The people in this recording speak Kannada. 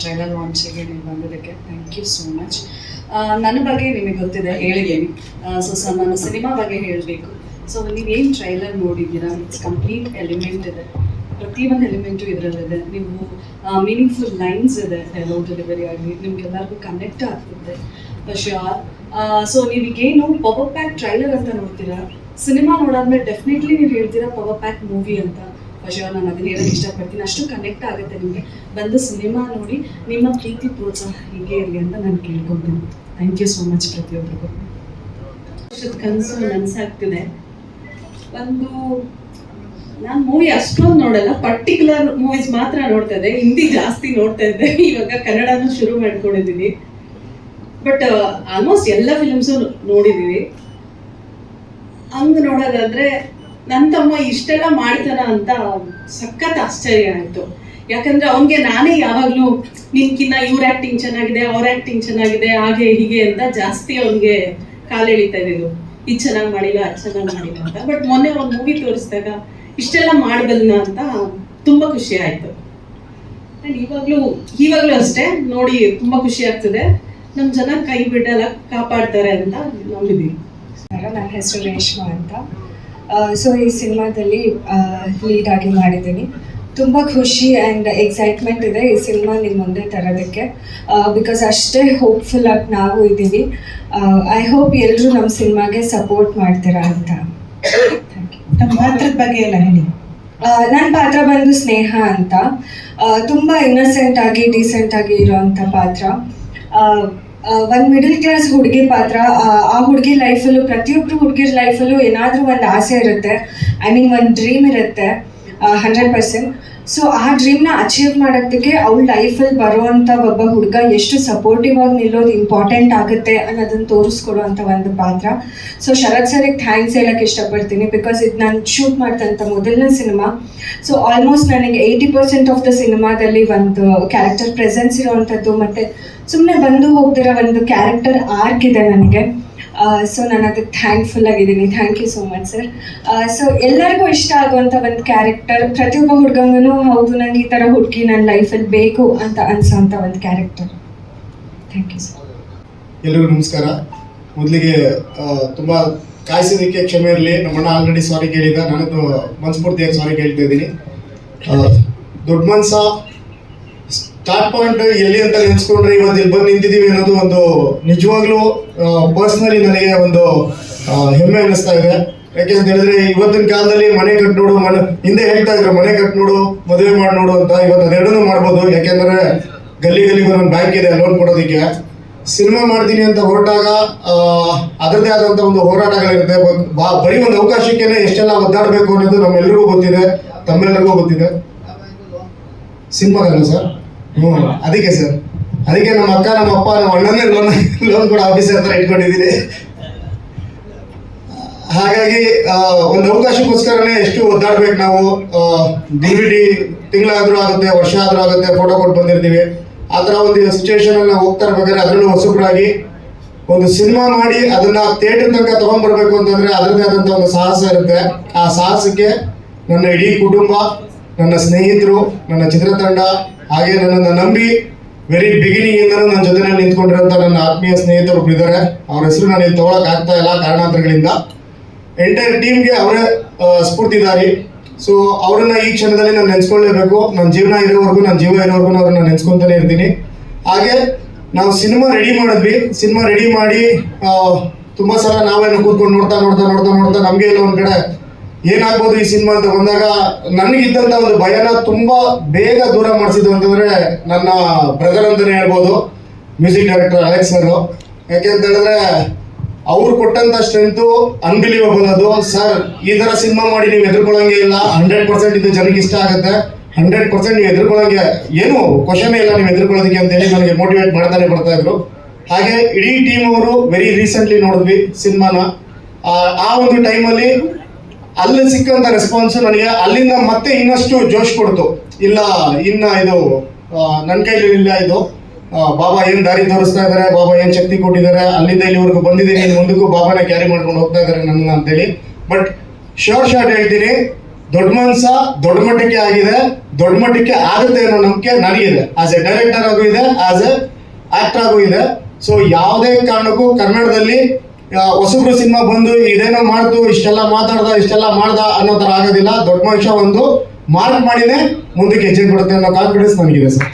ಟ್ರೈಲರ್ ಲಾಂಚಿಗೆ ನೀವು ಬಂದಿದ್ದಕ್ಕೆ ಥ್ಯಾಂಕ್ ಯು ಸೋ ಮಚ್. ನನ್ನ ಬಗ್ಗೆ ನಿಮಗೆ ಗೊತ್ತಿದೆ, ಹೇಳಿದ್ದೀನಿ. ಸೊ ನಾನು ಸಿನಿಮಾ ಬಗ್ಗೆ ಹೇಳಬೇಕು. ಸೊ ನೀವೇನು ಟ್ರೈಲರ್ ನೋಡಿದ್ದೀರಾ, ಇಟ್ಸ್ ಕಂಪ್ಲೀಟ್ ಎಲಿಮೆಂಟ್ ಇದೆ, ಪ್ರತಿಯೊಂದು ಎಲಿಮೆಂಟು ಇದರಲ್ಲಿದೆ. ನೀವು ಮೀನಿಂಗ್ಫುಲ್ ಲೈನ್ಸ್ ಇದೆ, ಡೈಲಾಗ್ ಡೆಲಿವರಿ ಆಗಲಿ, ನಿಮ್ಗೆಲ್ಲರಿಗೂ ಕನೆಕ್ಟ್ ಆಗ್ತಿದೆ ಫಾರ್ ಶ್ಯೂರ್. ಸೊ ನೀವೀಗೇನು ಪವರ್ ಪ್ಯಾಕ್ ಟ್ರೈಲರ್ ಅಂತ ನೋಡ್ತೀರಾ, ಸಿನಿಮಾ ನೋಡಾದ್ಮೇಲೆ ಡೆಫಿನೆಟ್ಲಿ ನೀವು ಹೇಳ್ತೀರಾ ಪವರ್ ಪ್ಯಾಕ್ ಮೂವಿ ಅಂತ. ಫಾರ್ ಶ್ಯೂರ್ ನಾನು ಅದನ್ನ ಹೇಳೋಕ್ಕೆ ಇಷ್ಟಪಡ್ತೀನಿ. ಅಷ್ಟು ಕನೆಕ್ಟ್ ಆಗುತ್ತೆ ನಿಮಗೆ. ಬಂದು ಸಿನಿಮಾ ನೋಡಿ ನಿಮ್ಮ ಪ್ರೀತಿ ಪ್ರೋತ್ಸಾಹ ಹೀಗೆ ಇರಲಿ ಅಂತ ನಾನು ಕೇಳ್ಕೊತೀನಿ. ಥ್ಯಾಂಕ್ ಯು ಸೋ ಮಚ್ ಪ್ರತಿಯೊಬ್ಬರಿಗೂ. ಕನಸು ನನಸಾಗ್ತಿದೆ. ಒಂದು ನಾನು ಮೂವಿ ಅಷ್ಟೊಂದು ನೋಡಲ್ಲ, ಪರ್ಟಿಕ್ಯುಲರ್ ಮೂವೀಸ್ ಮಾತ್ರ ನೋಡ್ತಾ ಇದ್ದೆ. ಹಿಂದಿ ಜಾಸ್ತಿ ನೋಡ್ತಾ ಇದ್ದೆ, ಇವಾಗ ಕನ್ನಡನೂ ಶುರು ಮಾಡ್ಕೊಂಡಿದ್ದೀನಿ. ಬಟ್ ಆಲ್ಮೋಸ್ಟ್ ಎಲ್ಲ ಫಿಲ್ಮ್ಸು ನೋಡಿದ್ದೀವಿ. ಹಂಗೆ ನೋಡೋದಾದ್ರೆ ನನ್ನ ತಮ್ಮ ಇಷ್ಟೆಲ್ಲ ಮಾಡ್ತಾನ ಅಂತ ಸಖತ್ ಆಶ್ಚರ್ಯ ಆಯಿತು. ಯಾಕಂದ್ರೆ ಅವನಿಗೆ ನಾನೇ ಯಾವಾಗಲೂ ನಿನ್ಕಿನ್ನ ಇವ್ರ ಆ್ಯಕ್ಟಿಂಗ್ ಚೆನ್ನಾಗಿದೆ, ಅವ್ರ ಆ್ಯಕ್ಟಿಂಗ್ ಚೆನ್ನಾಗಿದೆ, ಹಾಗೆ ಹೀಗೆ ಅಂತ ಜಾಸ್ತಿ ಅವನಿಗೆ ಕಾಲೆಳಿತಾ ಇದ್ದಿದ್ದು. ಇದು ಚೆನ್ನಾಗಿ ಮಾಡಿಲ್ಲ, ಅದು ಚೆನ್ನಾಗಿ ಮಾಡಿಲ್ಲ ಅಂತ. ಬಟ್ ಮೊನ್ನೆ ಒಂದು ಮೂವಿ ತೋರಿಸಿದಾಗ ಇಷ್ಟೆಲ್ಲ ಮಾಡಬಲ್ಲ ಅಂತ ತುಂಬ ಖುಷಿ ಆಯಿತು. ಆ್ಯಂಡ್ ಇವಾಗಲೂ ಅಷ್ಟೇ ನೋಡಿ ತುಂಬ ಖುಷಿ ಆಗ್ತದೆ. ನಮ್ಮ ಜನ ಕೈ ಬಿಡಲ್ಲ, ಕಾಪಾಡ್ತಾರೆ ಅಂತ ನಂಬಿದ್ದೀವಿ. ನನ್ನ ಹೆಸರು ರೇಷ್ಮಾ ಅಂತ. ಸೊ ಈ ಸಿನಿಮಾದಲ್ಲಿ ಲೀಡ್ ಆಗಿ ಮಾಡಿದ್ದೀನಿ. ತುಂಬ ಖುಷಿ ಆ್ಯಂಡ್ ಎಕ್ಸೈಟ್ಮೆಂಟ್ ಇದೆ ಈ ಸಿನಿಮಾ ನಿಮ್ಮ ಮುಂದೆ ತರೋದಕ್ಕೆ. ಬಿಕಾಸ್ ಅಷ್ಟೇ ಹೋಪ್ಫುಲ್ ಆಗಿ ನಾವು ಇದ್ದೀವಿ. ಐ ಹೋಪ್ ಎಲ್ಲರೂ ನಮ್ಮ ಸಿನಿಮಾಗೆ ಸಪೋರ್ಟ್ ಮಾಡ್ತೀರಾ ಅಂತ. ನಮ್ಮ ಪಾತ್ರದ ಬಗ್ಗೆ ಎಲ್ಲ ಹೇಳಿ. ನನ್ನ ಪಾತ್ರ ಬಂದು ಸ್ನೇಹ ಅಂತ. ತುಂಬ ಇನ್ನಸೆಂಟ್ ಆಗಿ ಡೀಸೆಂಟ್ ಆಗಿ ಇರೋವಂಥ ಪಾತ್ರ. ಒಂದು ಮಿಡಲ್ ಕ್ಲಾಸ್ ಹುಡುಗಿ ಪಾತ್ರ. ಆ ಹುಡುಗಿ ಲೈಫಲ್ಲೂ, ಪ್ರತಿಯೊಬ್ಬರು ಹುಡುಗಿರ ಲೈಫಲ್ಲೂ ಏನಾದರೂ ಒಂದು ಆಸೆ ಇರುತ್ತೆ, ಐ ಮೀನ್ ಒಂದು ಡ್ರೀಮ್ ಇರುತ್ತೆ 100%. ಸೊ ಆ ಡ್ರೀಮ್ನ ಅಚೀವ್ ಮಾಡೋದಕ್ಕೆ ಅವಳ ಲೈಫಲ್ಲಿ ಬರುವಂಥ ಒಬ್ಬ ಹುಡುಗ ಎಷ್ಟು ಸಪೋರ್ಟಿವ್ ಆಗಿ ನಿಲ್ಲೋದು ಇಂಪಾರ್ಟೆಂಟ್ ಆಗುತ್ತೆ ಅನ್ನೋದನ್ನು ತೋರಿಸ್ಕೊಡುವಂಥ ಒಂದು ಪಾತ್ರ. ಸೊ ಶರತ್ ಸರಿಗೆ ಥ್ಯಾಂಕ್ಸ್ ಹೇಳೋಕ್ಕೆ ಇಷ್ಟಪಡ್ತೀನಿ. ಬಿಕಾಸ್ ಇದು ನಾನು ಶೂಟ್ ಮಾಡ್ತಂಥ ಮೊದಲನೇ ಸಿನಿಮಾ. ಸೊ ಆಲ್ಮೋಸ್ಟ್ ನನಗೆ 80% ಆಫ್ ದ ಸಿನಿಮಾದಲ್ಲಿ ಒಂದು ಕ್ಯಾರೆಕ್ಟರ್ ಪ್ರೆಸೆನ್ಸ್ ಇರೋವಂಥದ್ದು, ಮತ್ತು ಸುಮ್ಮನೆ ಬಂದು ಹೋಗ್ದಿರೋ ಒಂದು ಕ್ಯಾರೆಕ್ಟರ್ ಆರ್ಕ್ ಇದೆ ನನಗೆ. ಸೊ ನಾನು ಅದಕ್ಕೆ ಥ್ಯಾಂಕ್ಫುಲ್ ಆಗಿದ್ದೀನಿ. Thank you so much sir. So ಎಲ್ಲರಿಗೂ ಇಷ್ಟ ಆಗುವಂಥ ಒಂದು ಕ್ಯಾರೆಕ್ಟರ್, ಪ್ರತಿಯೊಬ್ಬ ಹುಡುಗಂಗೂ ಹೌದು ನನಗೆ ಈ ಥರ ಹುಡುಗಿ ನನ್ನ ಲೈಫಲ್ಲಿ ಬೇಕು ಅಂತ ಅನ್ಸೋಂಥ ಒಂದು ಕ್ಯಾರೆಕ್ಟರ್. Thank you sir. ಎಲ್ರಿಗೂ ನಮಸ್ಕಾರ. ಮೊದಲಿಗೆ ತುಂಬ ಕಾಯಿಸೋದಕ್ಕೆ ಕ್ಷಮೆ ಇರಲಿ. ನಮ್ಮಣ್ಣ ಆಲ್ರೆಡಿ ಸಾರಿ ಕೇಳಿದ, ನಾನು ಮನಸ್ಫೂರ್ತಿಯಾಗಿ ಸಾರಿ ಕೇಳ್ತಾ ಇದ್ದೀನಿ. ದೊಡ್ಡ ಮನ್ಸ ಸ್ಟಾರ್ಟ್ ಪಾಯಿಂಟ್ ಎಲ್ಲಿ ಅಂತ ನೆನೆಸ್ಕೊಂಡ್ರೆ ಇವತ್ತು ಇಲ್ಲಿ ಬಂದು ನಿಂತಿದ್ದೀವಿ ಅನ್ನೋದು ಒಂದು ನಿಜವಾಗ್ಲೂ ಪರ್ಸ್ನಲಿ ನನಗೆ ಒಂದು ಹೆಮ್ಮೆ ಅನ್ನಿಸ್ತಾ ಇದೆ. ಯಾಕೆಂತ ಹೇಳಿದ್ರೆ ಇವತ್ತಿನ ಕಾಲದಲ್ಲಿ ಮನೆ ಕಟ್ ನೋಡು, ಹಿಂದೆ ಹೇಳ್ತಾ ಇದ್ರು ಮನೆ ಕಟ್ ನೋಡು, ಮದುವೆ ಮಾಡಿ ನೋಡು ಅಂತ. ಇವತ್ತು ಅದೆರಡನ್ನೂ ಮಾಡ್ಬೋದು. ಯಾಕೆಂದ್ರೆ ಗಲ್ಲಿಗೂ ಒಂದು ಬ್ಯಾಂಕ್ ಇದೆ ಲೋನ್ ಕೊಡೋದಕ್ಕೆ. ಸಿನಿಮಾ ಮಾಡ್ತೀನಿ ಅಂತ ಹೊರಟಾಗ ಅದರದೇ ಆದಂಥ ಒಂದು ಹೋರಾಟಗಳಿರುತ್ತೆ. ಬರೀ ಒಂದು ಅವಕಾಶಕ್ಕೇನೆ ಎಷ್ಟೆಲ್ಲ ಒದ್ದಾಡಬೇಕು ಅನ್ನೋದು ನಮ್ಮೆಲ್ಲರಿಗೂ ಗೊತ್ತಿದೆ, ತಮ್ಮೆಲ್ಲರಿಗೂ ಗೊತ್ತಿದೆ. ಸಿನಿಮಾಗಲ್ಲ ಸರ್? ಅದಕ್ಕೆ ಸರ್, ಅದಕ್ಕೆ ನಮ್ಮ ಅಕ್ಕ, ನಮ್ಮ ಅಪ್ಪ, ನಮ್ಮ ಅಣ್ಣನೇ ಲೋನ್ ಕೂಡ ಆಫೀಸರ್ ಹತ್ರ ಇಟ್ಕೊಂಡಿದ್ದೀನಿ. ಹಾಗಾಗಿ ಒಂದು ಅವಕಾಶಕ್ಕೋಸ್ಕರನೇ ಎಷ್ಟು ಒದ್ದಾಡ್ಬೇಕು ನಾವು. DVD ತಿಂಗಳಾದ್ರೂ ಆಗುತ್ತೆ, ವರ್ಷ ಆದ್ರೂ ಆಗುತ್ತೆ, ಫೋಟೋ ಕೊಟ್ಟು ಬಂದಿರ್ತೀವಿ. ಆ ಥರ ಒಂದು ಸಿಚುವೇಶನ್ ಅಲ್ಲಿ ನಾವು ಹೋಗ್ತಾ ಇರ್ಬೇಕಾದ್ರೆ ಅದರಲ್ಲೂ ಹೊಸಬ್ರಾಗಿ ಒಂದು ಸಿನಿಮಾ ಮಾಡಿ ಅದನ್ನ ಥಿಯೇಟರ್ ತನಕ ತಗೊಂಡ್ಬರ್ಬೇಕು ಅಂತಂದ್ರೆ ಅದರದೇ ಆದಂಥ ಒಂದು ಸಾಹಸ ಇರುತ್ತೆ. ಆ ಸಾಹಸಕ್ಕೆ ನನ್ನ ಇಡೀ ಕುಟುಂಬ, ನನ್ನ ಸ್ನೇಹಿತರು, ನನ್ನ ಚಿತ್ರತಂಡ, ಹಾಗೆ ನನ್ನನ್ನು ನಂಬಿ ವೆರಿ ಬಿಗಿನಿಂಗ್ ಇಂದನೂ ನನ್ನ ಜೊತೆನಲ್ಲಿ ನಿಂತ್ಕೊಂಡಿರೋಂಥ ನನ್ನ ಆತ್ಮೀಯ ಸ್ನೇಹಿತರು ಇದ್ದಾರೆ. ಅವ್ರ ಹೆಸರು ನಾನು ಇಲ್ಲಿ ತೊಗೊಳಕ್ ಆಗ್ತಾ ಇಲ್ಲ ಕಾರಣಾಂತರಗಳಿಂದ. ಎಂಟೈರ್ ಟೀಮ್ಗೆ ಅವರೇ ಸ್ಫೂರ್ತಿದಾರಿ. ಸೊ ಅವರನ್ನ ಈ ಕ್ಷಣದಲ್ಲಿ ನಾನು ನೆನೆಸ್ಕೊಳ್ಳೇಬೇಕು. ನನ್ನ ಜೀವ ಇರೋವರೆಗೂ ಅವ್ರನ್ನ ನೆನೆಸ್ಕೊಂತಾನೆ ಇರ್ತೀನಿ. ಹಾಗೆ ನಾವು ಸಿನಿಮಾ ರೆಡಿ ಮಾಡಿದ್ವಿ. ಸಿನಿಮಾ ರೆಡಿ ಮಾಡಿ ತುಂಬ ಸಲ ನಾವೇನು ಕೂತ್ಕೊಂಡು ನೋಡ್ತಾ ನಮಗೆ ಎಲ್ಲ ಒಂದು ಕಡೆ ಏನಾಗ್ಬೋದು ಈ ಸಿನಿಮಾ ಅಂತ ಬಂದಾಗ ನನಗಿದ್ದಂಥ ಒಂದು ಭಯನ ತುಂಬ ಬೇಗ ದೂರ ಮಾಡಿಸಿದ್ದು ಅಂತಂದರೆ ನನ್ನ ಬ್ರದರ್ ಅಂತಲೇ ಹೇಳ್ಬೋದು, ಮ್ಯೂಸಿಕ್ ಡೈರೆಕ್ಟರ್ ಅಲೆಕ್ಸ್ ಸರ್. ಯಾಕೆಂತ ಹೇಳಿದ್ರೆ ಅವ್ರು ಕೊಟ್ಟಂಥ ಸ್ಟ್ರೆಂತು ಅನ್ಬಿಲೀವಬಲ್. ಅದು ಸರ್ ಈ ಥರ ಸಿನಿಮಾ ಮಾಡಿ ನೀವು ಎದುರ್ಕೊಳ್ಳೋಂಗೆ ಇಲ್ಲ, 100% ಇದು ಜನಕ್ಕೆ ಇಷ್ಟ ಆಗುತ್ತೆ, 100% ನೀವು ಎದುರ್ಕೊಳ್ಳೋಂಗೆ ಏನು ಕ್ವಶನೇ ಇಲ್ಲ ನೀವು ಎದುರ್ಕೊಳ್ಳೋದಕ್ಕೆ ಅಂತೇಳಿ ನನಗೆ ಮೋಟಿವೇಟ್ ಮಾಡ್ತಾನೆ ಬರ್ತಾ ಇದ್ರು. ಹಾಗೆ ಇಡೀ ಟೀಮ್ ಅವರು ವೆರಿ ರೀಸೆಂಟ್ಲಿ ನೋಡಿದ್ವಿ ಸಿನಿಮಾನ. ಆ ಒಂದು ಟೈಮಲ್ಲಿ ಅಲ್ಲಿ ಸಿಕ್ಕಂಥ ರೆಸ್ಪಾನ್ಸ್ ನನಗೆ ಅಲ್ಲಿಂದ ಮತ್ತೆ ಇನ್ನಷ್ಟು ಜೋಶ್ ಕೊಡ್ತು. ಇಲ್ಲ ಇನ್ನ ಇದು ನನ್ನ ಕೈಲಿ ಇಲ್ಲ, ಇದು ಬಾಬಾ ಏನು ದಾರಿ ತೋರಿಸ್ತಾ ಇದ್ದಾರೆ, ಬಾಬಾ ಏನು ಶಕ್ತಿ ಕೊಟ್ಟಿದ್ದಾರೆ, ಅಲ್ಲಿಂದ ಇಲ್ಲಿವರೆಗೂ ಬಂದಿದ್ದೀನಿ, ಮುಂದಕ್ಕೂ ಬಾಬಾನ ಕ್ಯಾರಿ ಮಾಡ್ಕೊಂಡು ಹೋಗ್ತಾ ಇದ್ದಾರೆ ನನ್ನ ಅಂತೇಳಿ. ಬಟ್ ಶೋರ್ ಶಾರ್ಟ್ ಹೇಳ್ತೀನಿ, ದೊಡ್ಡ ಮನ್ಸ ದೊಡ್ಡ ಮಟ್ಟಕ್ಕೆ ಆಗಿದೆ, ದೊಡ್ಡ ಮಟ್ಟಕ್ಕೆ ಆಗುತ್ತೆ ಅನ್ನೋ ನಂಬಿಕೆ ನನಗಿದೆ. ಆಸ್ ಎ ಡೈರೆಕ್ಟರ್ ಆಗೂ ಇದೆ, ಆಸ್ ಎ ಆಕ್ಟರ್ ಆಗೂ ಇದೆ. ಸೊ ಯಾವುದೇ ಕಾರಣಕ್ಕೂ ಕನ್ನಡದಲ್ಲಿ ಹೊಸಬ್ರು ಸಿನಿಮಾ ಬಂದು ಇದೇನೋ ಮಾಡ್ತು, ಇಷ್ಟೆಲ್ಲ ಮಾಡ್ದ ಅನ್ನೋ ಥರ ಆಗೋದಿಲ್ಲ. ದೊಡ್ಡ ಮನುಷ್ಯ ಒಂದು ಮಾರ್ಕ್ ಮಾಡಿನೇ ಮುಂದಕ್ಕೆ ಹೆಜ್ಜೆ ಕೊಡುತ್ತೆ ಅನ್ನೋ ಕಾನ್ಫಿಡೆನ್ಸ್ ನನಗಿದೆ ಸರ್.